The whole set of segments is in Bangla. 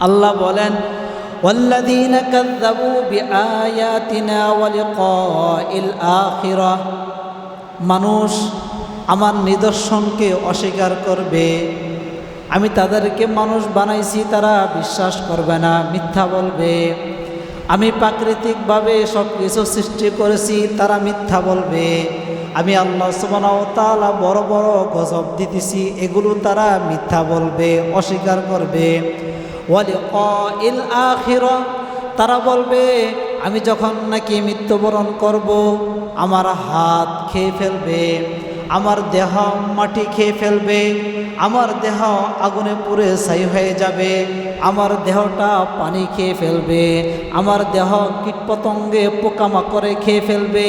আল্লাহ বলেন, ওয়াল্লাযীনা কাযযাবু বিআয়াতিনা ওয়া লিকাইল আখিরাহ, মানুষ আমার নিদর্শনকে অস্বীকার করবে। আমি তাদেরকে মানুষ বানাইছি, তারা বিশ্বাস করবে না, মিথ্যা বলবে। আমি প্রাকৃতিকভাবে সব কিছু সৃষ্টি করেছি, তারা মিথ্যা বলবে। আমি আল্লাহ সুবহানাহু ওয়া তাআলা বড় বড় গজব দিতেছি, এগুলো তারা মিথ্যা বলবে, অস্বীকার করবে। ওয়া লিকাইল আখিরাহ, তারা বলবে আমি যখন নাকি মৃত্যুবরণ করব, আমার হাত খেয়ে ফেলবে, আমার দেহ মাটি খেয়ে ফেলবে, আমার দেহ আগুনে পুড়ে ছাই হয়ে যাবে, আমার দেহটা পানি খেয়ে ফেলবে, আমার দেহ কীটপতঙ্গে পোকামাকড়ে খেয়ে ফেলবে।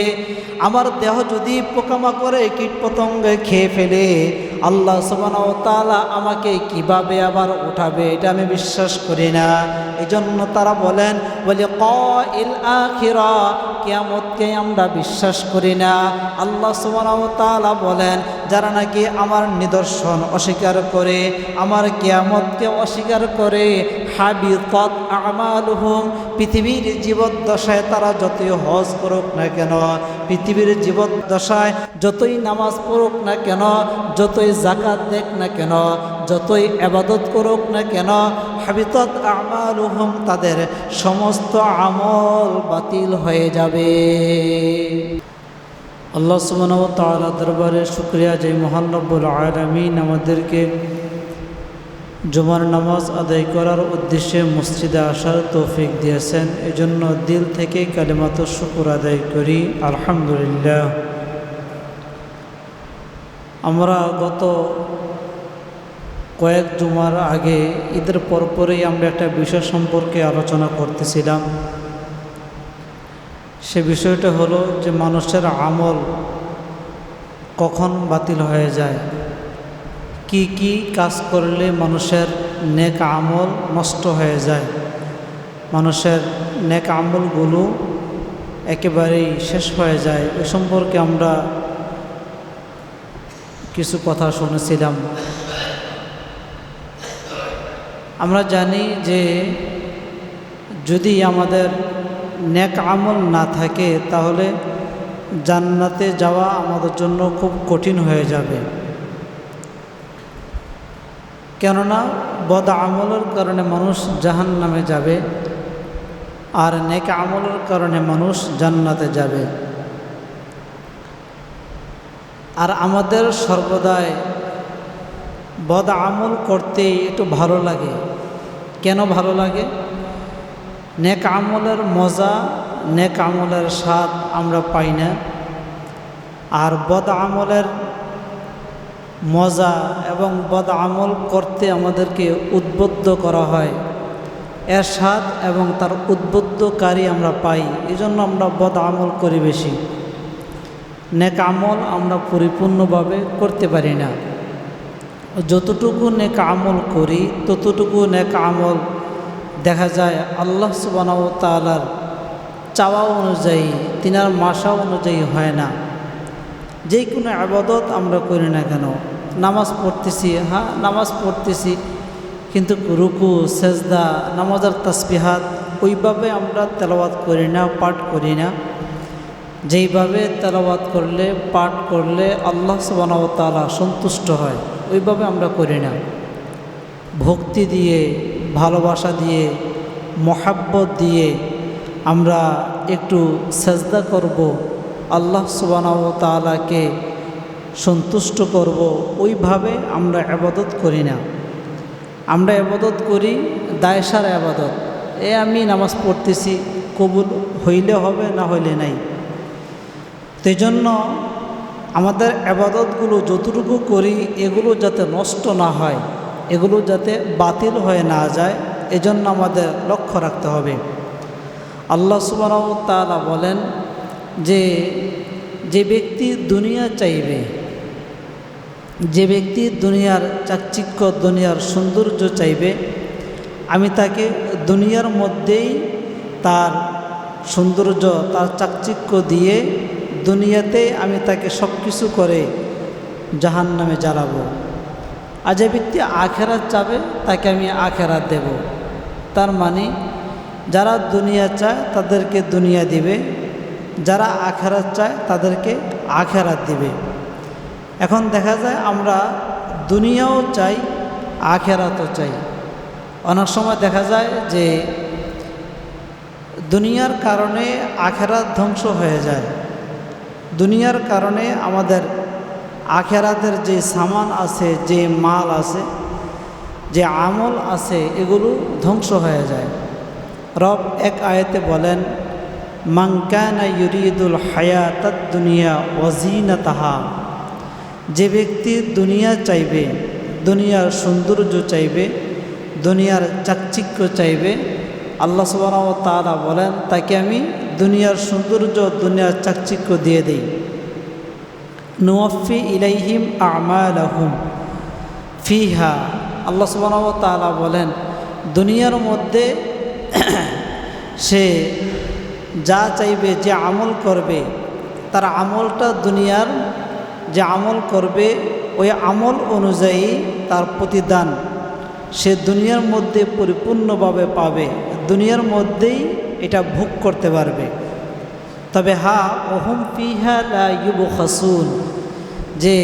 আমার দেহ যদি পোকামাকড়ে কীটপতঙ্গে খেয়ে ফেলে, আল্লাহ সুবহানাহু ওয়া তাআলা আমাকে কিভাবে আবার উঠাবে, এটা আমি বিশ্বাস করি না। এজন্য তারা বলেন ওয়া লিকাইল আখিরাহ, কিয়ামতকে আমরা বিশ্বাস করি না। আল্লাহ সুবহানাহু ওয়া তাআলা বলেন, যারা নাকি আমার নিদর্শন অস্বীকার করে, আমার কিয়ামতকে অস্বীকার করে, হাবিতাত আমালুহুম, পৃথিবীর জীবদ্দশায় তারা যতই হজ করুক না কেন, পৃথিবীর জীবদ্দশায় যতই নামাজ পড়ুক না কেন, যতই যাকাত দেখ না কেন, যতই ইবাদত করুক না কেন, হাবিতাত আমালুহুম, তাদের সমস্ত আমল বাতিল হয়ে যাবে। আল্লাহ সুবহানাহু ওয়া তাআলা দরবারে শুকরিয়া যে মহান রব্বুল আলামিন আমাদেরকে জুমার নামাজ আদায় করার উদ্দেশ্যে মসজিদে আসার তৌফিক দিয়েছেন। এজন্য দিল থেকে কালিমাতুশ শুকর আদায় করি, আলহামদুলিল্লাহ। আমরা গত কয়েক জুমার আগে ঈদের পরপরই আমরা একটা বিষয় সম্পর্কে আলোচনা করতেছিলাম। সে বিষয়টা হলো যে মানুষের আমল কখন বাতিল হয়ে যায়, কি কি কাজ করলে মানুষের নেক আমল নষ্ট হয়ে যায়, মানুষের নেক আমলগুলো একেবারেই শেষ হয়ে যায়। এ সম্পর্কে আমরা কিছু কথা শুনেছিলাম। আমরা জানি যে যদি আমাদের নেক আমল না থাকে, তাহলে জান্নাতে যাওয়া আমাদের জন্য খুব কঠিন হয়ে যাবে। কেননা বদ আমলের কারণে মানুষ জাহান্নামে যাবে, আর নেক আমলের কারণে মানুষ জান্নাতে যাবে। আর আমাদের সর্বদাই বদ আমল করতে একটু ভালো লাগে। কেন ভালো লাগে? নেক আমলের মজা, নেক আমলের স্বাদ আমরা পাই না। আর বদ আমলের মজা এবং বদ আমল করতে আমাদেরকে উদ্বুদ্ধ করা হয়, এর স্বাদ এবং তার উদ্বুদ্ধকারী আমরা পাই। এই জন্য আমরা বদ আমল করি বেশি, নেক আমল আমরা পরিপূর্ণভাবে করতে পারি না। যতটুকু নেক আমল করি ততটুকু নেক আমল দেখা যায় আল্লাহ সুবহানাহু ওয়া তাআলার চাওয়া অনুযায়ী, তিনার মাসা অনুযায়ী হয় না। যে কোনো ইবাদত আমরা করি না কেন, নামাজ পড়তেছি, হ্যাঁ নামাজ পড়তেছি, কিন্তু রুকু সেজদা, নামাজের তাসবিহাত ওইভাবে আমরা তেলাওয়াত করি না, পাঠ করি না। যেইভাবে তেলাওয়াত করলে, পাঠ করলে আল্লাহ সুবহানাহু ওয়া তাআলা সন্তুষ্ট হয়, ওইভাবে আমরা করি না। ভক্তি দিয়ে, ভালোবাসা দিয়ে, মহাব্বত দিয়ে আমরা একটু সেজদা করব, আল্লাহ সুবহানাহু ওয়া তাআলাকে সন্তুষ্ট করব, ওইভাবে আমরা ইবাদত করি না। আমরা ইবাদত করি দায়সার ইবাদত, আমি নামাজ পড়তেছি, কবুল হইলে হবে, না হইলে নাই। সেই জন্য আমাদের ইবাদতগুলো যতটুকু করি এগুলো যাতে নষ্ট না হয়, এগুলো যাতে বাতিল হয়ে না যায়, এজন্য আমাদের লক্ষ্য রাখতে হবে। আল্লাহ সুবহানাহু ওয়া তাআলা বলেন যে ব্যক্তি দুনিয়া চাইবে, যে ব্যক্তি দুনিয়ার চাকচিক্য, দুনিয়ার সৌন্দর্য চাইবে, আমি তাকে দুনিয়ার মধ্যেই তার সৌন্দর্য, তার চাকচিক্য দিয়ে দুনিয়াতে আমি তাকে সব কিছু করে জাহান্নামে জ্বালাবো। আর যে ব্যক্তি আখেরাত চাবে তাকে আমি আখেরাত দেব। তার মানে যারা দুনিয়া চায় তাদেরকে দুনিয়া দিবে, যারা আখেরাত চায় তাদেরকে আখেরাত দিবে। এখন দেখা যায় আমরা দুনিয়াও চাই, আখেরাতও চাই। অনেক সময় দেখা যায় যে দুনিয়ার কারণে আখেরাত ধ্বংস হয়ে যায়, দুনিয়ার কারণে আমাদের আখেরাতের যে সামান আছে, যে মাল আছে, যে আমল আছে, এগুলো ধ্বংস হয়ে যায়। রব এক আয়াতে বলেন, মান কানা ইউরিদুল হায়াতাদ দুনিয়া ওয়া যিনাতাহা, যে ব্যক্তি দুনিয়া চাইবে, দুনিয়ার সৌন্দর্য চাইবে, দুনিয়ার চাকচিক্য চাইবে, আল্লাহ সুবহানাহু ওয়া তাআলা বলেন তাকে আমি দুনিয়ার সৌন্দর্য, দুনিয়ার চাকচিক্য দিয়ে দেই। নুওয়াফি ইলাইহিম আমালাহুম ফিহা, আল্লাহ সুবহানাহু ওয়া তাআলা বলেন দুনিয়ার মধ্যে সে যা চাইবে, যে আমল করবে, তার আমলটা দুনিয়ার যে আমল করবে ওই আমল অনুযায়ী তার প্রতিদান সে দুনিয়ার মধ্যে পরিপূর্ণভাবে পাবে, দুনিয়ার মধ্যেই এটা ভোগ করতে পারবে। তবে ওহুম ফিহা লা ইউবখাসুন, যে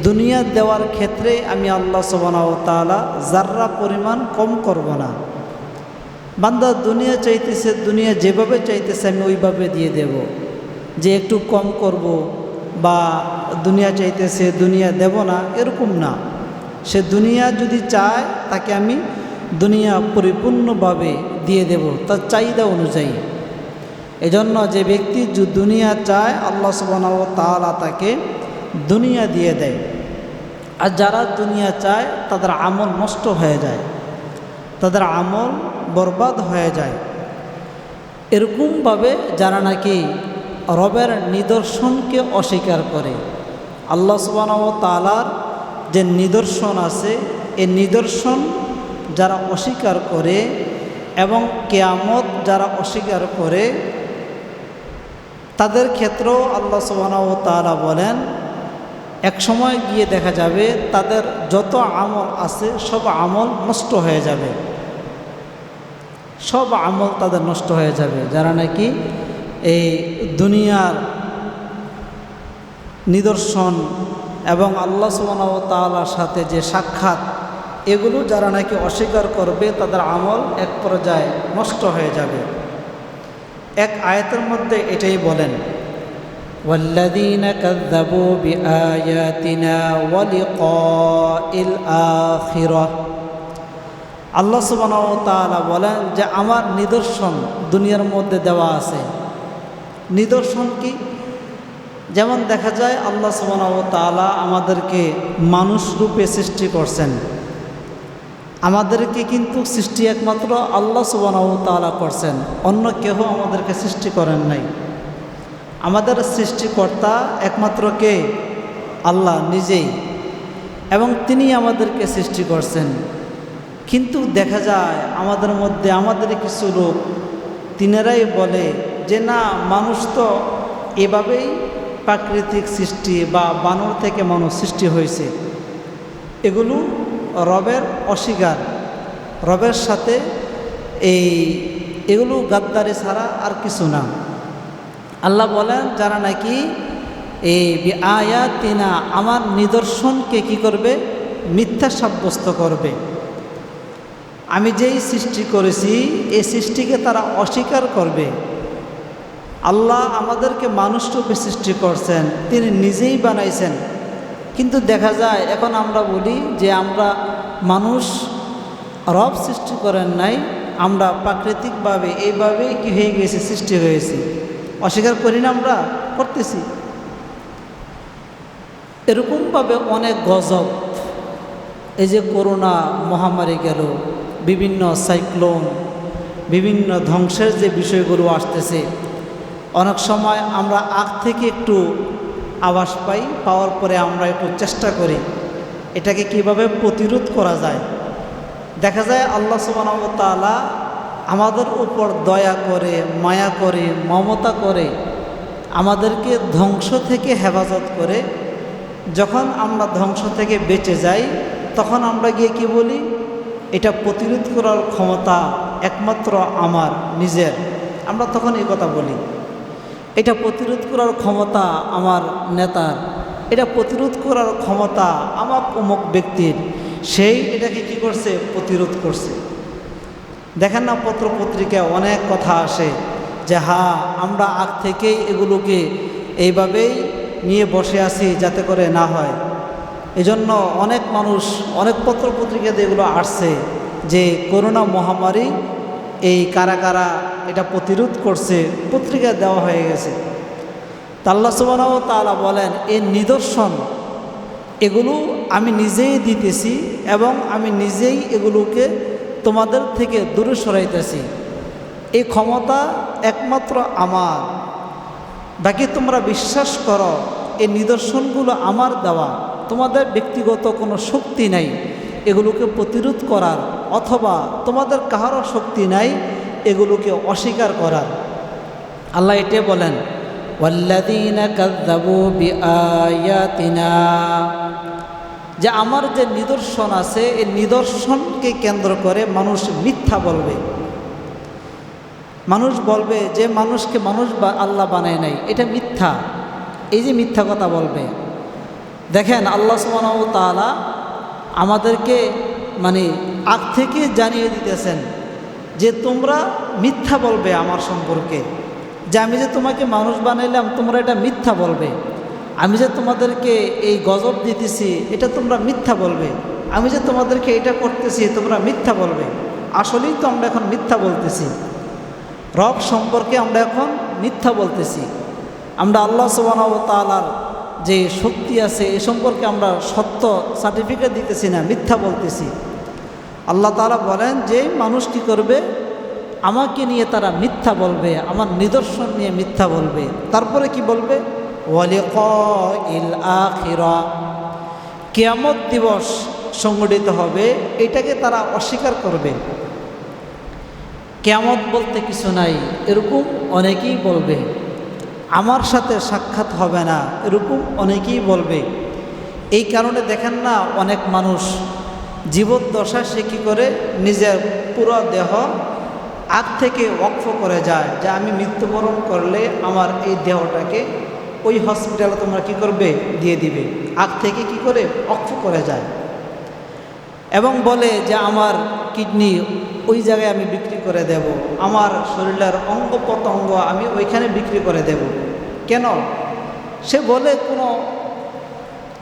দুনিয়া দেওয়ার ক্ষেত্রে আমি আল্লাহ সুবহানাহু ওয়া তাআলা যাররা পরিমাণ কম করব না। বান্দা দুনিয়া চাইতেছে, দুনিয়া যেভাবে চাইতেছে আমি ওইভাবে দিয়ে দেব, যে একটু কম করব বা দুনিয়া চাইতেছে দুনিয়া দেব না, এরকম না। সে দুনিয়া যদি চায় তাকে আমি দুনিয়া পরিপূর্ণভাবে দিয়ে দেব তার চাহিদা অনুযায়ী। এজন্য যে ব্যক্তি দুনিয়া চায় আল্লাহ সুবহানাহু ওয়া তাআলা তাকে দুনিয়া দিয়ে দেয়। আর যারা দুনিয়া চায় তাদের আমল নষ্ট হয়ে যায়, তাদের আমল বরবাদ হয়ে যায়। এরকমভাবে যারা নাকি রবের নিদর্শনকে অস্বীকার করে, আল্লাহ সুবহানাহু ওয়া তাআলার যে নিদর্শন আছে এই নিদর্শন যারা অস্বীকার করে এবং কিয়ামত যারা অস্বীকার করে, তাদের ক্ষেত্রেও আল্লাহ সুবহানাহু ওয়া তাআলা বলেন এক সময় গিয়ে দেখা যাবে তাদের যত আমল আছে সব আমল নষ্ট হয়ে যাবে, সব আমল তাদের নষ্ট হয়ে যাবে। যারা নাকি এই দুনিয়ার নিদর্শন এবং আল্লাহ সুবহানাহু ওয়া তাআলার সাথে যে সাক্ষাৎ, এগুলো যারা নাকি অস্বীকার করবে তাদের আমল এক পর্যায়ে নষ্ট হয়ে যাবে। এক আয়াতের মধ্যে এটাই বলেন, ওয়াল্লাযীনা কাযযাবু বিআয়াতিনা ওয়া লিকাইল আখিরাহ, আল্লাহ সুবহানাহু ওয়া তাআলা বলেন যে আমার নিদর্শন দুনিয়ার মধ্যে দেওয়া আছে। নিদর্শন কি? যেমন দেখা যায় আল্লাহ সুবহানাহু ওয়া তাআলা আমাদেরকে মানুষ রূপে সৃষ্টি করছেন, আমাদেরকে কিন্তু সৃষ্টি একমাত্র আল্লাহ সুবহানাহু ওয়া তাআলা করছেন, অন্য কেউ আমাদেরকে সৃষ্টি করেন নাই। আমাদের সৃষ্টিকর্তা একমাত্র কে? আল্লাহ নিজেই, এবং তিনি আমাদেরকে সৃষ্টি করছেন। কিন্তু দেখা যায় আমাদের মধ্যে আমাদের কিছু লোক তিনারাই বলে যে না, মানুষ তো এভাবেই প্রাকৃতিক সৃষ্টি বা বানর থেকে মানুষ সৃষ্টি হয়েছে। এগুলো রবের অস্বীকার, রবের সাথে এগুলো গাদ্দারি ছাড়া আর কিছু না। আল্লাহ বলেন যারা নাকি এই বিআয়াতিনা আমার নিদর্শনকে কি করবে? মিথ্যা সাব্যস্ত করবে। আমি যেই সৃষ্টি করেছি এই সৃষ্টিকে তারা অস্বীকার করবে। আল্লাহ আমাদেরকে মানুষ রূপে সৃষ্টি করছেন, তিনি নিজেই বানাইছেন। কিন্তু দেখা যায় এখন আমরা বলি যে আমরা মানুষ, রব সৃষ্টি করেন নাই, আমরা প্রাকৃতিকভাবে এইভাবেই কি হয়ে গেছি, সৃষ্টি হয়েছি। অস্বীকার করি না, আমরা করতেছি। এরকমভাবে অনেক গজব, এই যে করোনা মহামারী গেল, বিভিন্ন সাইক্লোন, বিভিন্ন ধ্বংসের যে বিষয়গুলো আসতেছে, অনেক সময় আমরা আগ থেকে একটু আভাস পাই, পাওয়ার পরে আমরা একটু চেষ্টা করি এটাকে কিভাবে প্রতিরোধ করা যায়। দেখা যায় আল্লাহ সুবহানাহু ওয়া তাআলা আমাদের উপর দয়া করে, মায়া করে, মমতা করে আমাদেরকে ধ্বংস থেকে হেফাজত করে। যখন আমরা ধ্বংস থেকে বেঁচে যাই তখন আমরা গিয়ে কি বলি? এটা প্রতিরোধ করার ক্ষমতা একমাত্র আমার নিজের, আমরা তখন এই কথা বলি। এটা প্রতিরোধ করার ক্ষমতা আমার নেতার, এটা প্রতিরোধ করার ক্ষমতা আমার অমুক ব্যক্তির, সেই এটাকে কি করছে, প্রতিরোধ করছে। দেখেন না পত্র পত্রিকায় অনেক কথা আসে যে হ্যাঁ আমরা আগ থেকেই এগুলোকে এইভাবেই নিয়ে বসে আছি যাতে করে না হয়। এজন্য অনেক মানুষ, অনেক পত্র পত্রিকাতে এগুলো আসছে যে করোনা মহামারী এই কারা কারা এটা প্রতিরোধ করছে, পত্রিকায় দেওয়া হয়ে গেছে। তা আল্লাহ সুবহানাহু ওয়া তাআলা বলেন এই নিদর্শন এগুলো আমি নিজেই দিতেছি এবং আমি নিজেই এগুলোকে তোমাদের থেকে দূরে সরাইতেছি। এই ক্ষমতা একমাত্র আমার। বাকি তোমরা বিশ্বাস করো এই নিদর্শনগুলো আমার দেওয়া, তোমাদের ব্যক্তিগত কোনো শক্তি নাই এগুলোকে প্রতিরোধ করার, অথবা তোমাদের কাহারও শক্তি নাই এগুলোকে অস্বীকার করার। আল্লাহ এটাই বলেন ওয়াল্লাযীনা কাযযাবু বিআয়াতিনা, যে আমার যে নিদর্শন আছে এই নিদর্শনকে কেন্দ্র করে মানুষ মিথ্যা বলবে। মানুষ বলবে যে মানুষকে মানুষ আল্লাহ বানায় নাই, এটা মিথ্যা, এই যে মিথ্যা কথা বলবে। দেখেন আল্লাহ সুবহানাহু ওয়া তাআলা আমাদেরকে মানে আগ থেকে জানিয়ে দিতেছেন যে তোমরা মিথ্যা বলবে আমার সম্পর্কে, যে আমি যে তোমাকে মানুষ বানাইলাম তোমরা এটা মিথ্যা বলবে। আমি যে তোমাদেরকে এই গজব দিতেছি এটা তোমরা মিথ্যা বলবে। আমি যে তোমাদেরকে এটা করতেছি তোমরা মিথ্যা বলবে। আসলেই তো আমরা এখন মিথ্যা বলতেছি, রব সম্পর্কে আমরা এখন মিথ্যা বলতেছি। আমরা আল্লাহ সুবহানাহু ওয়া তাআলার যে শক্তি আছে এ সম্পর্কে আমরা সত্য সার্টিফিকেট দিতেছি না, মিথ্যা বলতেছি। আল্লাহ তাআলা বলেন যে মানুষ কী করবে, আমাকে নিয়ে তারা মিথ্যা বলবে, আমার নিদর্শন নিয়ে মিথ্যা বলবে। তারপরে কি বলবে, ওয়ালিকাইল আখিরা, কিয়ামত দিবস সংগঠিত হবে এটাকে তারা অস্বীকার করবে। কিয়ামত বলতে কিছু নাই এরকম অনেকেই বলবে। আমার সাথে সাক্ষাৎ হবে না এরকম অনেকেই বলবে। এই কারণে দেখেন না অনেক মানুষ জীবদ্দশা সে কী করে, নিজের পুরো দেহ আগ থেকে ওয়াকফ করে যায় যে আমি মৃত্যুবরণ করলে আমার এই দেহটাকে ওই হসপিটালে তোমরা কি করবে, দিয়ে দিবে। আগ থেকে কি করে ওয়াকফ করে যায় এবং বলে যে আমার কিডনি ওই জায়গায় আমি বিক্রি করে দেব, আমার শরীরের অঙ্গ প্রত্যঙ্গ আমি ওইখানে বিক্রি করে দেব। কেন? সে বলে কোনো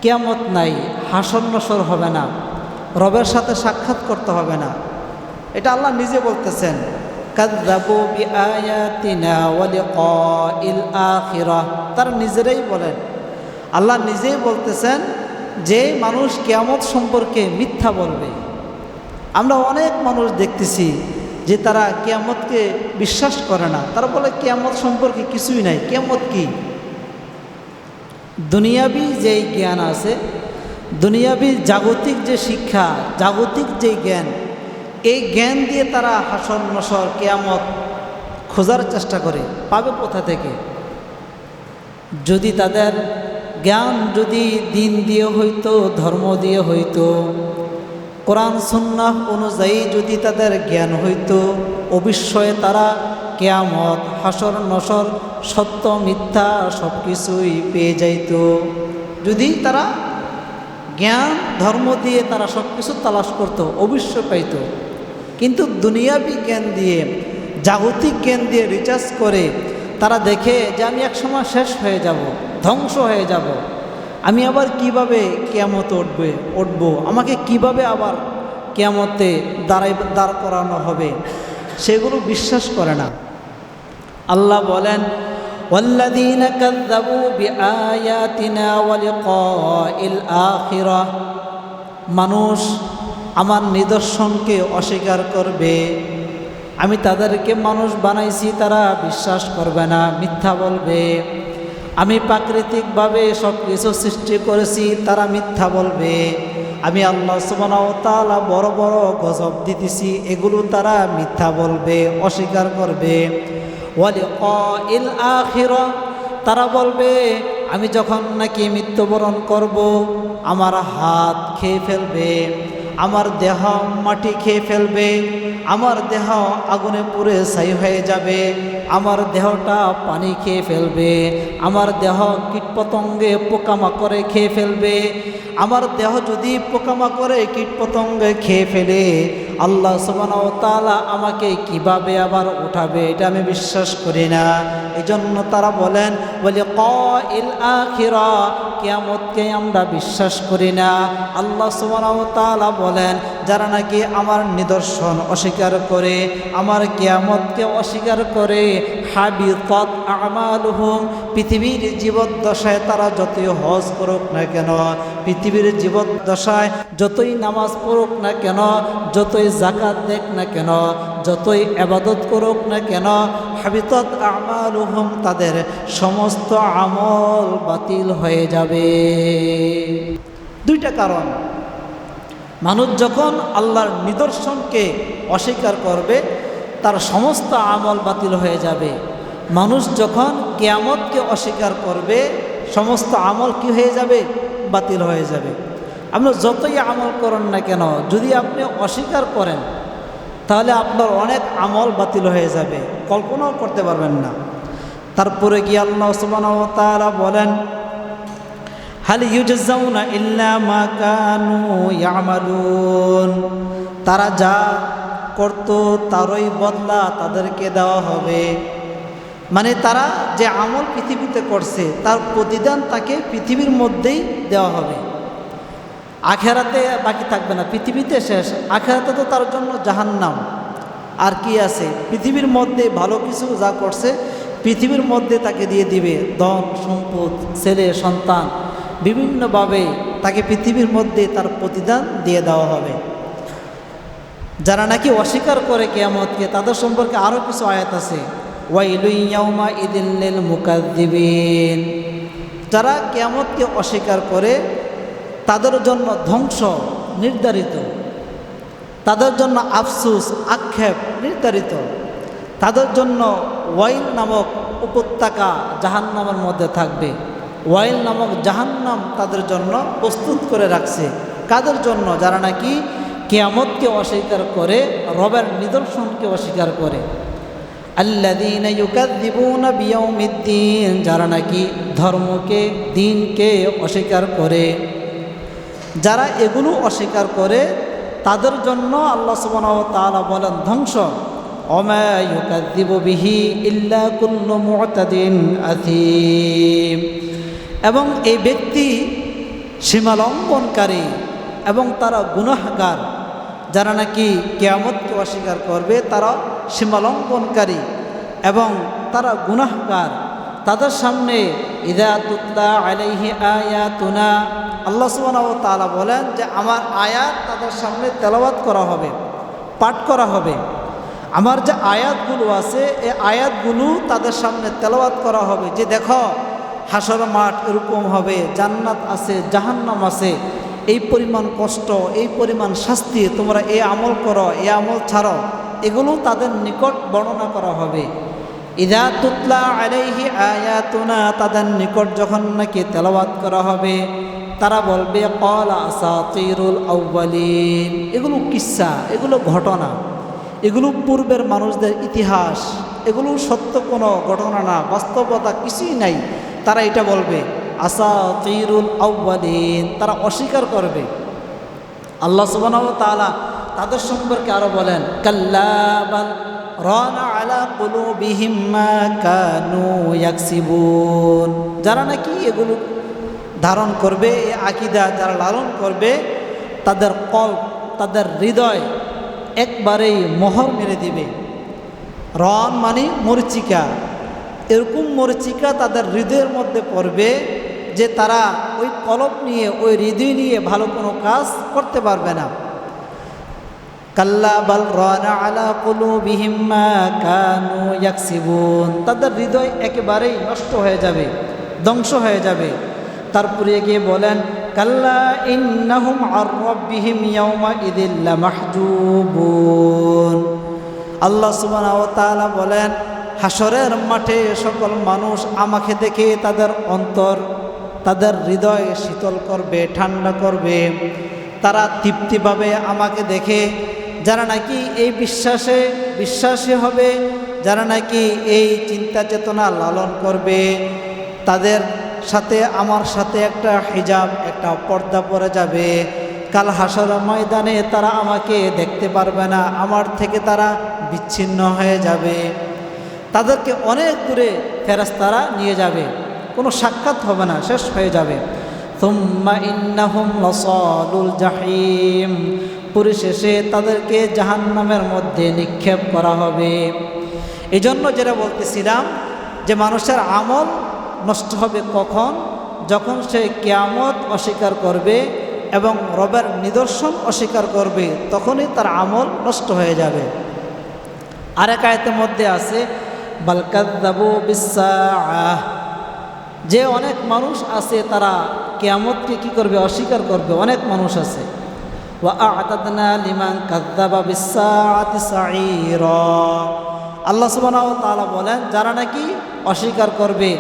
কিয়ামত নাই, হাসর নসর হবে না, রবের সাথে সাক্ষাৎ করতে হবে না। এটা আল্লাহ নিজে বলতেছেন কাযযাবু বিআয়াতিনা ওয়া লিকাইল আখিরাহ, তারা নিজেরাই বলেন। আল্লাহ নিজেই বলতেছেন যে মানুষ কিয়ামত সম্পর্কে মিথ্যা বলবে। আমরা অনেক মানুষ দেখতেছি যে তারা কিয়ামতকে বিশ্বাস করে না, তারা বলে কিয়ামত সম্পর্কে কিছুই নাই। কিয়ামত কি? দুনিয়াবি যেই জ্ঞান আছে, দুনিয়াবি জাগতিক যে শিক্ষা, জাগতিক যে জ্ঞান, এই জ্ঞান দিয়ে তারা হাসর নসর কিয়ামত খোঁজার চেষ্টা করে, পাবে কোথা থেকে? যদি তাদের জ্ঞান যদি দিন দিয়ে হইতো, ধর্ম দিয়ে হইতো, কোরআন সুন্নাহ অনুযায়ী যদি তাদের জ্ঞান হইতো, অবশ্যই তারা কিয়ামত, হাসর নসর, সত্য মিথ্যা সব কিছুই পেয়ে যাইত। যদি তারা জ্ঞান ধর্ম দিয়ে তারা সব কিছু তালাশ করতো, অবশ্যই পাইত। কিন্তু দুনিয়াবি জ্ঞান দিয়ে, জাগতিক জ্ঞান দিয়ে রিচার্জ করে তারা দেখে যে আমি একসময় শেষ হয়ে যাব, ধ্বংস হয়ে যাব, আমি আবার কিভাবে কিয়ামতে উঠবো, আমাকে কিভাবে আবার কিয়ামতে দাঁড় করানো হবে, সেগুলো বিশ্বাস করে না। আল্লাহ বলেন ওয়াল্লাযীনা কাযযাবু বিআয়াতিনা ওয়া লিকাইল আখিরাহ, মানুষ আমার নিদর্শনকে অস্বীকার করবে। আমি তাদেরকে মানুষ বানাইছি, তারা বিশ্বাস করবে না, মিথ্যা বলবে। আমি প্রাকৃতিকভাবে সব কিছু সৃষ্টি করেছি, তারা মিথ্যা বলবে। আমি আল্লাহ সুবহানাহু ওয়া তাআলা বড় বড় গজব দিতেছি, এগুলো তারা মিথ্যা বলবে, অস্বীকার করবে। ওয়া লিকাইল আখিরাহ, তারা বলবে আমি যখন নাকি মৃত্যুবরণ করব আমার হাত খেয়ে ফেলবে, আমার দেহ মাটি খেয়ে ফেলবে, আমার দেহ আগুনে পুড়ে ছাই হয়ে যাবে, আমার দেহটা পানি খেয়ে ফেলবে, আমার দেহ কীটপতঙ্গে পোকামাকড়ে খেয়ে ফেলবে। আমার দেহ যদি পোকামাকড়ে কীটপতঙ্গে খেয়ে ফেলে আল্লাহ সুবহানাহু ওয়া তাআলা আমাকে কিভাবে আবার উঠাবে, এটা আমি বিশ্বাস করি না। এজন্য তারা বলেন লিকাইল আখিরা, কিয়ামতকে আমরা বিশ্বাস করি না। আল্লাহ সুবহানাহু ওয়া তাআলা বলেন যারা নাকি আমার নিদর্শন অস্বীকার করে, আমার কিয়ামতকে অস্বীকার করে, হাবিতাত আমালুহুম, পৃথিবীর জীবদ্দশায় তারা যতই হজ করুক না কেন, পৃথিবীর জীবদ্দশায় যতই নামাজ পড়ুক না কেন, যতই যাকাত দেখ না কেন, যতই ইবাদত করুক না কেন, হাবিতাত আমালুহুম, তাদের সমস্ত আমল বাতিল হয়ে যাবে। দুইটা কারণ, মানুষ যখন আল্লাহর নিদর্শনকে অস্বীকার করবে তার সমস্ত আমল বাতিল হয়ে যাবে। মানুষ যখন কিয়ামতকে অস্বীকার করবে সমস্ত আমল কি হয়ে যাবে? বাতিল হয়ে যাবে। আপনি যতই আমল করেন না কেন, যদি আপনি অস্বীকার করেন তাহলে আপনার অনেক আমল বাতিল হয়ে যাবে, কল্পনাও করতে পারবেন না। তারপরে কি আল্লাহ সুবহানাহু ওয়া তাআলা বলেন হাল ইউজাউনা ইল্লা মা কানু ইয়ামালুন, তারা যা করত তারই বদলা তাদেরকে দেওয়া হবে। মানে তারা যে আমল পৃথিবীতে করছে তার প্রতিদান তাকে পৃথিবীর মধ্যেই দেওয়া হবে, আখিরাতে বাকি থাকবে না। পৃথিবীতে শেষ, আখিরাতে তো তার জন্য জাহান্নাম। আর কি আছে? পৃথিবীর মধ্যে ভালো কিছু যা করছে পৃথিবীর মধ্যে তাকে দিয়ে দিবে, ধন সম্পদ, ছেলে সন্তান, বিভিন্নভাবে তাকে পৃথিবীর মধ্যে তার প্রতিদান দিয়ে দেওয়া হবে। যারা নাকি অস্বীকার করে কিয়ামতকে তাদের সম্পর্কে আরও কিছু আয়াত আছে, ওয়াইলুন ইয়াউমাইযিল লিল মুকাযযিবিন, যারা কিয়ামতকে অস্বীকার করে তাদের জন্য ধ্বংস নির্ধারিত, তাদের জন্য আফসোস আক্ষেপ নির্ধারিত, তাদের জন্য ওয়াইল নামক উপত্যকা জাহান্নামের মধ্যে থাকবে। ওয়াইল নামক জাহান্নাম তাদের জন্য প্রস্তুত করে রাখছে। কাদের জন্য? যারা নাকি কিয়ামতকে অস্বীকার করে, রবের নিদর্শনকে অস্বীকার করে। আল্লাযীনা ইউকাযযিবুনা বিয়াউমিদ্দিন, যারা নাকি ধর্মকে, দিনকে অস্বীকার করে, যারা এগুলো অস্বীকার করে তাদের জন্য আল্লাহ সুবহানাহু ওয়া তাআলা বলেন ধ্বংস। ওমা ইউকাযযিবু বিহি ইল্লা কুল্লু মু'তাদিন আথীম, এবং এই ব্যক্তি সীমালঙ্ঘনকারী এবং তারা গুনাহগার। যারা নাকি কিয়ামতকে অস্বীকার করবে তারা সীমালঙ্ঘনকারী এবং তারা গুনাহগার। তাদের সামনে ইযা তুতলা আলাইহি আয়াতুনা, আল্লাহ সুবহানাহু ওয়া তাআলা বলেন যে আমার আয়াত তাদের সামনে তেলাওয়াত করা হবে, পাঠ করা হবে। আমার যে আয়াতগুলো আছে এই আয়াতগুলো তাদের সামনে তেলাওয়াত করা হবে, যে দেখো হাসর মাঠ এরকম হবে, জান্নাত আছে, জাহান্নাম আছে, এই পরিমাণ কষ্ট, এই পরিমাণ শাস্তি, তোমরা এই আমল করো, এই আমল ছাড়ো, এগুলো তাদের নিকট বর্ণনা করা হবে। ইযা তুতলা আলাইহি আয়াতুনা, তাদের নিকট যখন নাকি তেলাওয়াত করা হবে তারা বলবে ক্বালা আসাতিরুল আউয়ালিন, এগুলো কিসসা, এগুলো ঘটনা, এগুলো পূর্বের মানুষদের ইতিহাস, এগুলো সত্য কোনো ঘটনা না, বাস্তবতা কিছুই নাই। তারা এটা বলবে আসাতিরুল আউয়ালিন, তারা অস্বীকার করবে। আল্লাহ সুবহানাহু ওয়া তাআলা তাদের সম্পর্কে আরো বলেন কাল্লা বাল রানা আলা কুলুবিহিম মা কানু ইয়াকসিবুন, যারা নাকি এগুলো ধারণ করবে, এই আকীদা যারা লালন করবে তাদের কল্ব, তাদের হৃদয় একবারেই মোহর মেরে দিবে। রন মানে মরিচিকা, এরকম মরিচিকা তাদের হৃদয়ের মধ্যে পড়বে যে তারা ওই কলব নিয়ে, ওই হৃদয় নিয়ে ভালো কোনো কাজ করতে পারবে না। কাল্লা বাল রানা আলা কুলুবিহিম মা কানু ইয়াকসিবুন, তাদের হৃদয় একেবারেই নষ্ট হয়ে যাবে, ধ্বংস হয়ে যাবে। তারপরে গিয়ে বলেন কাল্লা ইন্নাহুম আর রাব্বিহিম ইয়াউমা ইযিল লামাহজুবুন। আল্লাহ সুবহানাহু ওয়া তাআলা বলেন হাসরের মাঠে সকল মানুষ আমাকে দেখে তাদের অন্তর, তাদের হৃদয় শীতল করবে, ঠান্ডা করবে। তারা তৃপ্তিভাবে আমাকে দেখে, যারা নাকি এই বিশ্বাসী হবে, যারা নাকি এই চিন্তা চেতনা লালন করবে, তাদের সাথে আমার সাথে একটা হিজাব, একটা পর্দা পড়ে যাবে। কাল হাসর ময়দানে তারা আমাকে দেখতে পারবে না, আমার থেকে তারা বিচ্ছিন্ন হয়ে যাবে। তাদেরকে অনেক দূরে ফেরেশতারা নিয়ে যাবে, কোনো সাক্ষাৎ হবে না, শেষ হয়ে যাবে। সুম্মা ইন্নাহুম লাসালুল জাহিম, পরিশেষে তাদেরকে জাহান্নামের মধ্যে নিক্ষেপ করা হবে। এই জন্য যেটা বলতেছিলাম যে মানুষের আমল নষ্ট হবে কখন? যখন সে কিয়ামত অস্বীকার করবে এবং রবের নিদর্শন অস্বীকার করবে, তখনই তার আমল নষ্ট হয়ে যাবে। আরেক আয়াতের মধ্যে আছে বাল কাযযাবু বিস-সাআহ, যে অনেক মানুষ আছে তারা কিয়ামতকে কি করবে? অস্বীকার করবে। অনেক মানুষ আছে। ওয়া আ'তাদনা লিমান কাযযাবা বিস-সাআতি সাঈরা, আল্লাহ সুবহানাহু ওয়া তাআলা বলেন যারা নাকি অস্বীকার করবে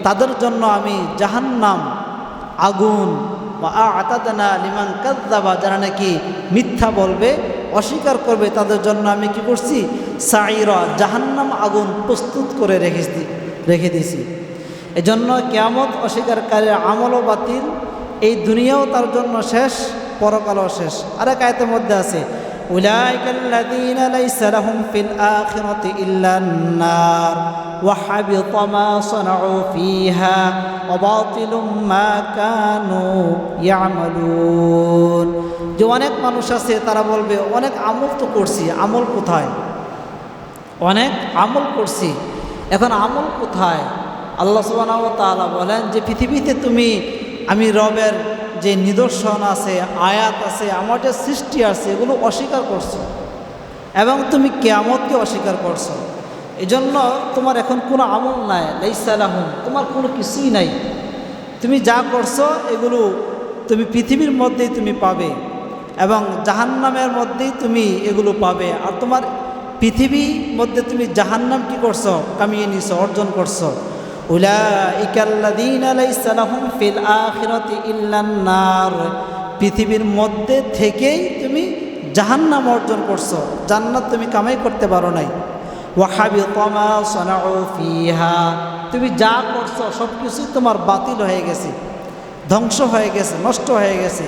তাদের জন্য আমি জাহান্নাম, আগুন, ওয়া আ'তাদনা লিমান কাযযাবা, যারা নাকি মিথ্যা বলবে, অস্বীকার করবে, তাদের জন্য আমি কি করছি? সাঈরা, জাহান্নাম আগুন প্রস্তুত করে রেখে দিয়েছি। এজন্য কিয়ামত অস্বীকারীর আমলও বাতিল, এই দুনিয়াও তার জন্য শেষ, পরকালও শেষ। আরেক আয়াতের মধ্যে আছে উলাইকাল্লাযীনা লাইসা লাহুম ফিল আখিরাতি ইল্লান নার ওয়া হাবিতা মা সানাউ ফিহা ওয়া বাতিলুম মা কানু ইয়ামালুন। যে অনেক মানুষ আছে তারা বলবে অনেক আমল তো করছি, আমল কোথায়? অনেক আমল করছি, এখন আমল কোথায়? আল্লাহ সুবহানাহু ওয়া তাআলা বলেন যে পৃথিবীতে আমি রবের যে নিদর্শন আছে, আয়াত আছে, আমার যে সৃষ্টি আছে, এগুলো অস্বীকার করছো এবং তুমি কিয়ামতকে অস্বীকার করছো। এজন্য তোমার এখন কোনো আমল নাই, লাইসা লাহুম, তোমার কোনো কিছুই নাই। তুমি যা করছো এগুলো তুমি পৃথিবীর মধ্যেই তুমি পাবে এবং জাহান্নামের মধ্যেই তুমি এগুলো পাবে। আর তোমার পৃথিবীর মধ্যে তুমি জাহান্নাম কি করছো? কামিয়ে নিছো, অর্জন করছো। উলাইকাল্লাযীনা লাইসা লাহুম ফিল আখিরাতি ইল্লান নার, পৃথিবীর মধ্যে থেকেই তুমি জাহান্নাম অর্জন করছো, জান্নাত তুমি কামাই করতে পারো নাই। ওয়া হাবিতা মা সানাউ ফিহা, তুমি যা করছো সব কিছুই তোমার বাতিল হয়ে গেছে, ধ্বংস হয়ে গেছে, নষ্ট হয়ে গেছে।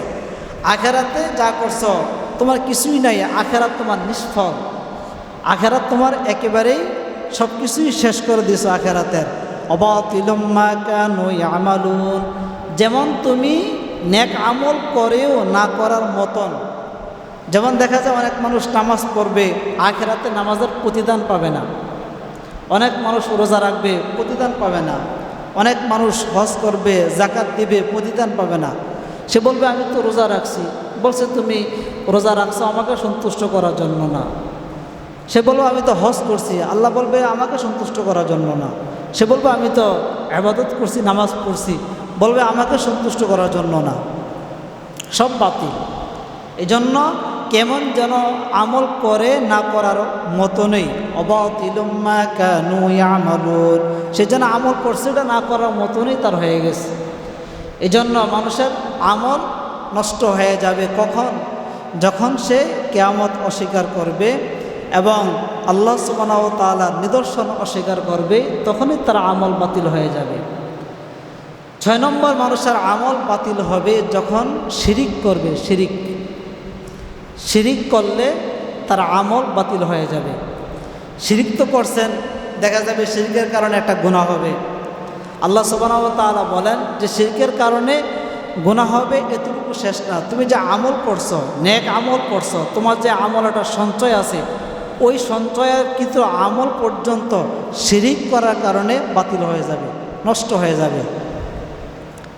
আখিরাতে যা করছো তোমার কিছুই নাই, আখিরাত তোমার নিষ্ফল, আখিরাত তোমার একেবারেই সব কিছুই শেষ করে দিয়েছো আখিরাতের। অবাতিলুম মা কানু ইয়ামালুন, যেমন তুমি নেক আমল করেও না করার মতন। যেমন দেখা যায় অনেক মানুষ নামাজ পড়বে, আখিরাতে নামাজের প্রতিদান পাবে না। অনেক মানুষ রোজা রাখবে, প্রতিদান পাবে না। অনেক মানুষ হজ করবে, যাকাত দিবে, প্রতিদান পাবে না। সে বলবে আমি তো রোজা রাখছি। বলছে তুমি রোজা রাখছো আমাকে সন্তুষ্ট করার জন্য না। সে বলবো আমি তো হজ করছি, আল্লাহ বলবে আমাকে সন্তুষ্ট করার জন্য না। সে বলবে আমি তো ইবাদত করছি, নামাজ পড়ছি, বলবে আমাকে সন্তুষ্ট করার জন্য না। সব বাতিল। এই জন্য কেমন যেন আমল করে না করার মতো নেই। অবাতিলুম মা কানু ইয়ামালুন, সে যেন আমল করছে এটা না করার মতো নেই তার হয়ে গেছে। এই জন্য মানুষের আমল নষ্ট হয়ে যাবে কখন? যখন সে কিয়ামত অস্বীকার করবে এবং আল্লাহ সুবহানাহু ওয়া তাআলার নিদর্শন অস্বীকার করবে, তখনই তার আমল বাতিল হয়ে যাবে। 6 নম্বর, মানুষের আমল বাতিল হবে যখন শিরিক করবে। শিরিক করলে তার আমল বাতিল হয়ে যাবে। শিরিক তো করছেন, দেখা যাবে শিরিকের কারণে একটা গুনাহ হবে। আল্লাহ সুবহানাহু ওয়া তাআলা বলেন যে শিরকের কারণে গুনাহ হবে, এতটুকু শেষ না। তুমি যে আমল করছো, নেক আমল করছো, তোমার যে আমল একটা সঞ্চয় আছে, ওই সঞ্চয়ের কিন্তু আমল পর্যন্ত শিরিক করার কারণে বাতিল হয়ে যাবে, নষ্ট হয়ে যাবে।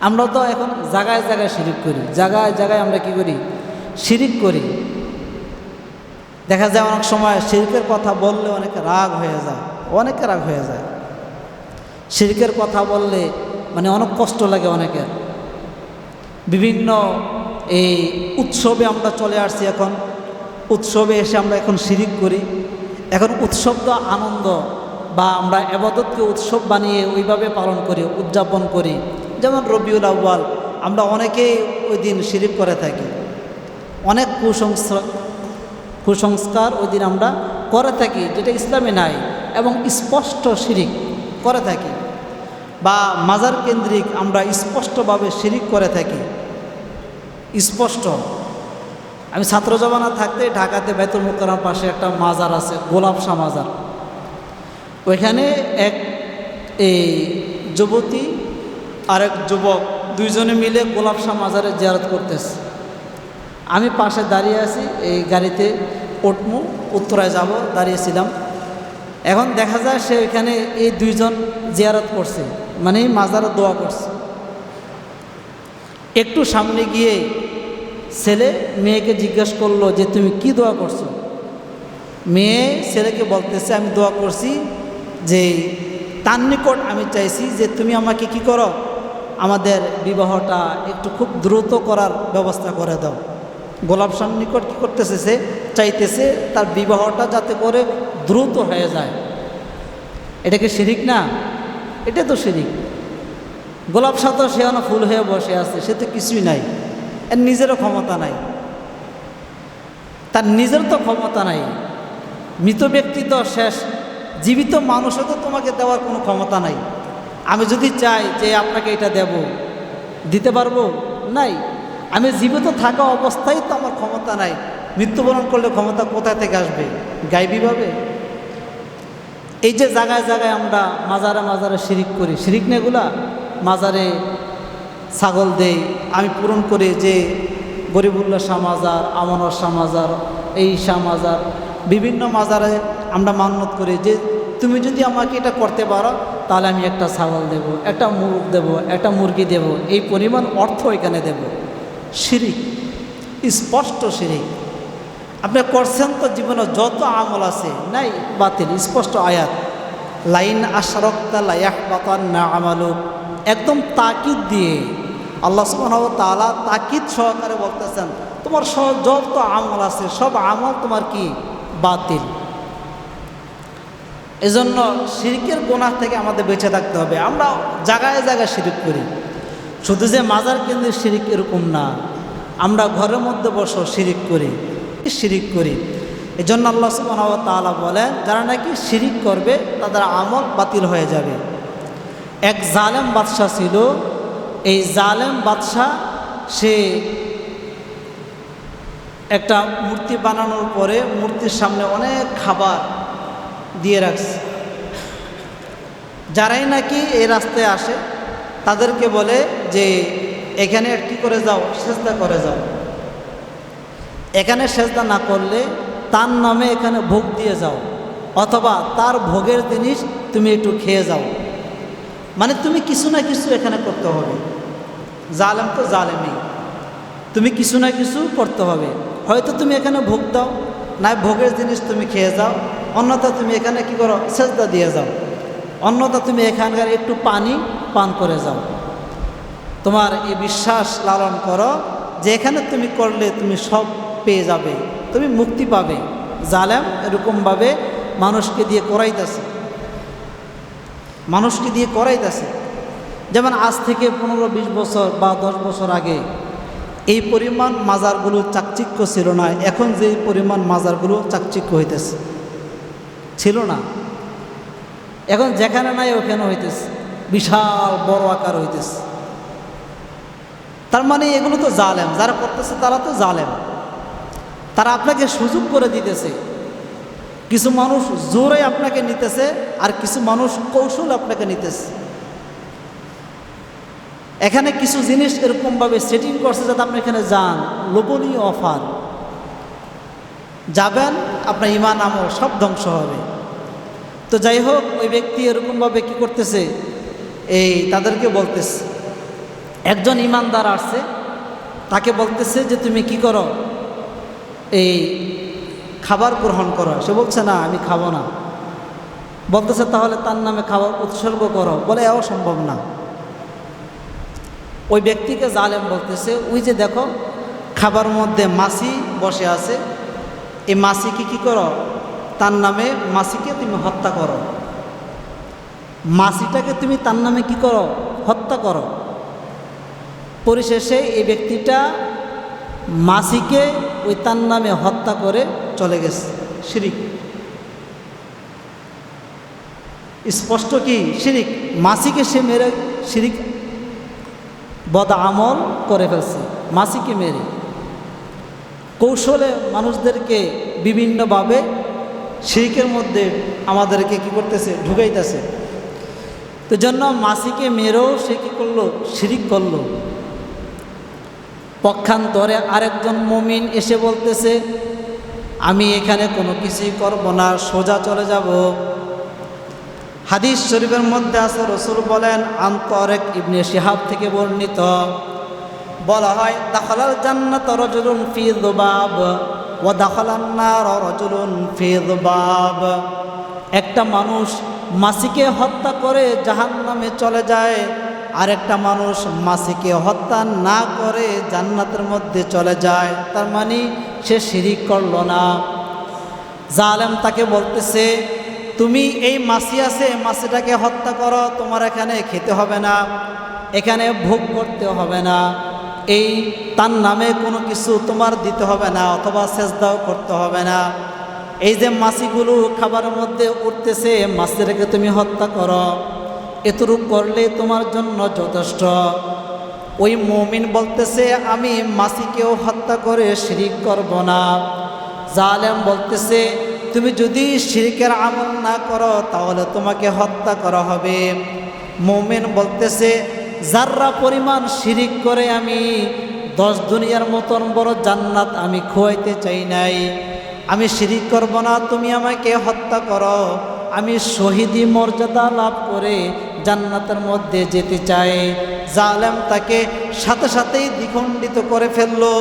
আমরা তো এখন জায়গায় জায়গায় শিরিক করি, জায়গায় জায়গায় আমরা কি করি? শিরিক করি। দেখা যায় অনেক সময় শিরকের কথা বললে অনেকে রাগ হয়ে যায়, অনেকে রাগ হয়ে যায়। শিরকের কথা বললে মানে অনেক কষ্ট লাগে অনেকের। বিভিন্ন এই উৎসবে আমরা চলে আসছি, এখন উৎসবে এসে আমরা এখন শিরিক করি। এখন উৎসব তো আনন্দ, বা আমরা ইবাদতকে উৎসব বানিয়ে ওইভাবে পালন করি, উদযাপন করি। যেমন রবিউল আউয়াল, আমরা অনেকেই ওই দিন শিরিক করে থাকি। অনেক কুসংস্কার ওই দিন আমরা করে থাকি, যেটা ইসলামে নাই, এবং স্পষ্ট শিরিক করে থাকি, বা মাজার কেন্দ্রিক আমরা স্পষ্টভাবে শিরিক করে থাকি। স্পষ্ট, আমি ছাত্র জমানা থাকতে ঢাকাতে বাইতুল মুকাররমের পাশে একটা মাজার আছে, গোলাপ শাহ মাজার। ওইখানে এক এই যুবতী আর এক যুবক দুইজনে মিলে গোলাপ শাহ মাজারে জিয়ারত করতেছে। আমি পাশে দাঁড়িয়ে আছি, এই গাড়িতে উঠমু, উত্তরায় যাব, দাঁড়িয়েছিলাম। এখন দেখা যায় সে ওইখানে এই দুইজন জিয়ারত করছে, মানে মাজারে দোয়া করছে। একটু সামনে গিয়ে ছেলে মেয়েকে জিজ্ঞেস করলো যে তুমি কি দোয়া করছো? মেয়ে ছেলেকে বলতেছে আমি দোয়া করছি যে তার নিকট আমি চাইছি যে তুমি আমাকে কি করো, আমাদের বিবাহটা একটু খুব দ্রুত করার ব্যবস্থা করে দাও। গোলাপ শাহ নিকট কী করতেছে, সে চাইতেছে তার বিবাহটা যাতে করে দ্রুত হয়ে যায়। এটা কি শিরিক না? এটা তো শিরিক। গোলাপ শাহ তো সে ফুল হয়ে বসে আছে, সে তো কিছুই নাই, এর নিজেরও ক্ষমতা নাই, তার নিজের তো ক্ষমতা নাই। মৃত ব্যক্তি তো শেষ, জীবিত মানুষও তো তোমাকে দেওয়ার কোনো ক্ষমতা নাই। আমি যদি চাই যে আপনাকে এটা দেব, দিতে পারবো? নাই। আমি জীবিত থাকা অবস্থায় তো আমার ক্ষমতা নাই, মৃত্যুবরণ করলে ক্ষমতা কোথায় থেকে আসবে? গায়বীভাবে। এই যে জায়গায় জায়গায় আমরা মাজারে মাজারে শিরিক করি, শিরিক না এগুলা? মাজারে ছাগল দেই, আমি পূরণ করি যে গরিবুল্লাহ শাহ মাজার, আমানত শাহ মাজার, এই শাহ মাজার, বিভিন্ন মাজারে আমরা মান্যত করি যে তুমি যদি আমাকে এটা করতে পারো তাহলে আমি একটা ছাগল দেব, একটা মুরগ দেব, একটা মুরগি দেব, এই পরিমাণ অর্থ এখানে দেব। শিরিক, স্পষ্ট শিরিক। আপনি করছেন তো, জীবনে যত আমল আছে নাই, বাতিল। স্পষ্ট আয়াত, লাইন আশরাকতা লা ইয়াহবাতান্না আমালুক, একদম তাকিদ দিয়ে আল্লাহ সুবহানাহু ওয়া তাআলা তাকিদ সহকারে বলতেছেন তোমার যত আমল আছে সব আমল তোমার কি? বাতিল। এজন্য শিরকের গুনাহ থেকে আমাদের বেঁচে থাকতে হবে। আমরা জায়গায় জায়গায় শিরিক করি, শুধু যে মাজার কেন্দ্রিক শিরিক এরকম না, আমরা ঘরের মধ্যে বসে শিরিক করি। এজন্য আল্লাহ সুবহানাহু ওয়া তাআলা বলেন যারা নাকি শিরিক করবে তাদের আমল বাতিল হয়ে যাবে। এক জালেম বাদশা ছিল, এই জালেম বাদশা সে একটা মূর্তি বানানোর পরে মূর্তির সামনে অনেক খাবার দিয়ে রাখছে। যারাই নাকি এই রাস্তায় আসে তাদেরকে বলে যে এখানে কি করে যাও, সেজদা করে যাও। এখানে সেজদা না করলে তার নামে এখানে ভোগ দিয়ে যাও, অথবা তার ভোগের জিনিস তুমি একটু খেয়ে যাও। মানে তুমি কিছু না কিছু এখানে করতে হবে। জালেম তো জালেমই, তুমি কিছু না কিছু করতে হবে। হয়তো তুমি এখানে ভোগ দাও, না ভোগের জিনিস তুমি খেয়ে যাও, অন্যথা তুমি এখানে কি করো, সেজদা দিয়ে যাও, অন্যথা তুমি এখানকার একটু পানি পান করে যাও। তোমার এই বিশ্বাস লালন করো যে এখানে তুমি করলে তুমি সব পেয়ে যাবে, তুমি মুক্তি পাবে। জালেম এরকমভাবে মানুষকে দিয়ে করাইতেছে। যেমন আজ থেকে 15-20 বছর বা 10 বছর আগে এই পরিমাণ মাজারগুলো চাকচিক্য ছিল না, এখন যে পরিমাণ মাজারগুলো চাকচিক্য হইতেছে ছিল না। এখন যেখানে নাই ওখানে হইতেছে, বিশাল বড় আকার হইতেছে। তার মানে এগুলো তো জালেম, যারা করতেছে তারা তো জালেম। তারা আপনাকে সুযোগ করে দিতেছে। কিছু মানুষ জোরে আপনাকে নিতেছে, আর কিছু মানুষ কৌশল আপনাকে নিতেছে। এখানে কিছু জিনিস এরকমভাবে সেটিং করছে যাতে আপনি এখানে যান, লোভনীয় অফার, যাবেন, আপনার ঈমান আমল সব ধ্বংস হবে। তো যাই হোক, ওই ব্যক্তি এরকমভাবে কি করতেছে, এই তাদেরকে বলতেছে, একজন ঈমানদার আসছে, তাকে বলতেছে যে তুমি কি করো, এই খাবার গ্রহণ করো। সে বলছে না আমি খাবো না। বলতেছে তাহলে তার নামে খাবার উৎসর্গ করো। বলে এও সম্ভব না। ওই ব্যক্তিকে জালেম বলতেছে ওই যে দেখো খাবার মধ্যে মাছি বসে আছে, এই মাছিকে কি করো, তার নামে মাছিকে তুমি হত্যা করো, মাছিটাকে তুমি তার নামে কি করো, হত্যা করো। পরিশেষে এই ব্যক্তিটা মাসিকে ওই তার নামে হত্যা করে চলে গেছে, শিরিক। স্পষ্ট কি শিরিক? মাসিকে সে মেরে শিরিক বদ আমল করে ফেলছে, মাসিকে মেরে। কৌশলে মানুষদেরকে বিভিন্নভাবে শিরিকের মধ্যে আমাদেরকে কি করতেছে, ঢুকাইতেছে। তো জন্য মাসিকে মেরেও সে কী করলো, শিরিক করলো। পক্ষান্তরে আরেকজন মুমিন এসে বলতেছে, আমি এখানে কোনো কিছুই করব না, সোজা চলে যাব। হাদিস শরীফের মধ্যে আছে, রসুল বলেন, আন তারিক ইবনে শিহাব থেকে বর্ণিত, বলা হয়, দাখালাল জান্নাত রাজুলুন ফি যুবাব ওয়া দাখালান নার রাজুলুন ফি যুবাব। একটা মানুষ মাসিকে হত্যা করে জাহান্নামে চলে যায়, আর একটা মানুষ মাসিকে হত্যা না করে জান্নাতের মধ্যে চলে যায়। তার মানে সে শিরিক করলো না। জালেম তাকে বলতেছে, তুমি এই মাসি আছে, মাসিটাকে হত্যা করো, তোমার এখানে খেতে হবে না, এখানে ভোগ করতে হবে না, এই তার নামে কোনো কিছু তোমার দিতে হবে না, অথবা সেজদাও করতে হবে না। এই যে মাছিগুলো খাবারের মধ্যে উঠতেছে, মাছিটাকে তুমি হত্যা করো, এতটুকু করলে তোমার জন্য যথেষ্ট। ওই মুমিন বলতেছে, আমি মাছিকেও হত্যা করে শিরিক করব না। জালেম বলতেছে, তুমি যদি শিরকের আমল না করো তাহলে তোমাকে হত্যা করা হবে। মুমিন বলতেছে, যাররা পরিমাণ শিরিক করে আমি 10 দুনিয়ার মতন বড় জান্নাত আমি খোয়াইতে চাই নাই, আমি শিরিক করব না, তুমি আমাকে হত্যা করো, আমি শহীদি মর্যাদা লাভ করে জান্নাতের মধ্যে যেতে চাই। জালেম তাকে সাথে সাথেই দ্বিখণ্ডিত করে ফেললো,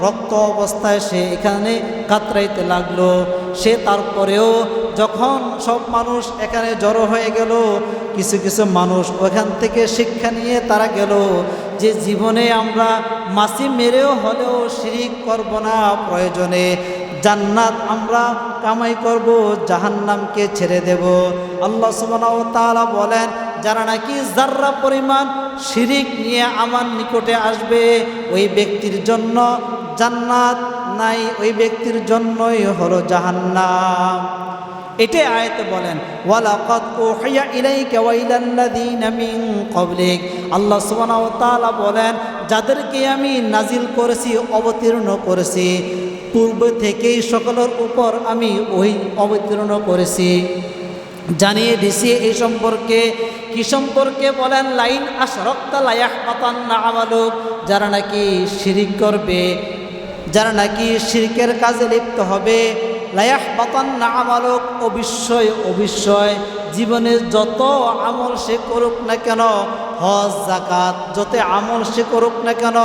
রক্ত অবস্থায় সে এখানে কাতরাইতে লাগলো। সে তারপরেও যখন সব মানুষ এখানে জড়ো হয়ে গেল, কিছু কিছু মানুষ ওখান থেকে শিক্ষা নিয়ে তারা গেল যে জীবনে আমরা মাছি মেরেও হলেও শিরিক করব না, প্রয়োজনে জান্নাত আমরা কামাই করব, জাহান্নামকে ছেড়ে দেব। আল্লাহ সুবহানাহু ওয়া তাআলা বলেন, যারা নাকি যাররা পরিমাণ শিরিক নিয়ে আমার নিকটে আসবে, ওই ব্যক্তির জন্য জান্নাত নাই, ওই ব্যক্তির জন্যই হলো জাহান্নাম। এটাই আয়াতে বলেন, ওয়ালাকাদ উহিয়া ইলাইকা ওয়া ইলাল্লাযীনা মিন ক্বাবলিক। আল্লাহ সুবহানাহু ওয়া তাআলা বলেন, যাদেরকে আমি নাজিল করেছি, অবতীর্ণ করেছি, পূর্ব থেকেই সকলের উপর আমি ওই অবতীর্ণ করেছি, জানিয়ে দিছি। এই সম্পর্কে কি সম্পর্কে বলেন, লাইন আশরাকতা লা ইয়াহবাতান্না আমালুক। যারা নাকি শিরিক করবে, যারা নাকি শিরকের কাজে লিপ্ত হবে, লা ইয়াহবাতান্না আমালুক, অবশ্যই অবশ্যই জীবনে যত আমল সে করুক না কেন, হজ যাকাত যত আমল সে করুক না কেন,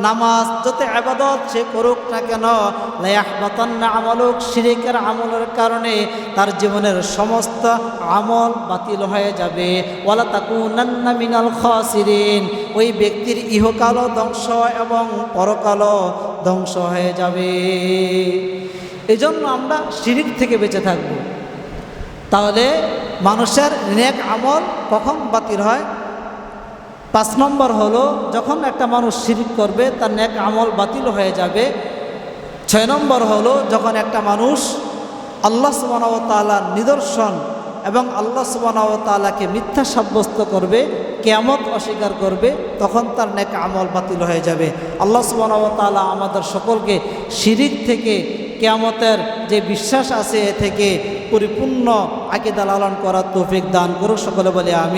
নামাজ যত ইবাদত সে করুক না কেন, লা ইয়াহবাতান্না আমালুক, শিরকের আমলের কারণে তার জীবনের সমস্ত আমল বাতিল হয়ে যাবে। ওয়ালা তাকুনান্না মিনাল খাসিরিন, ওই ব্যক্তির ইহকালও ধ্বংস এবং পরকালও ধ্বংস হয়ে যাবে। এই জন্য আমরা শিরিক থেকে বেঁচে থাকব। তাহলে মানুষের নেক আমল কখন বাতিল হয়? 5 নম্বর হলো, যখন একটা মানুষ শিরিক করবে তার নেক আমল বাতিল হয়ে যাবে। 6 নম্বর হলো, যখন একটা মানুষ আল্লাহ সুবহানাহু ওয়া তাআলার নিদর্শন এবং আল্লাহ সুবহানাহু ওয়া তাআলাকে মিথ্যা সাব্যস্ত করবে, কিয়ামত অস্বীকার করবে, তখন তার নেক আমল বাতিল হয়ে যাবে। আল্লাহ সুবহানাহু ওয়া তাআলা আমাদের সকলকে শিরিক থেকে, কিয়ামতের যে বিশ্বাস আছে এ থেকে পরিপূর্ণ আকীদা লালন করার তৌফিক দান করুক। সকলে বলে আমিন।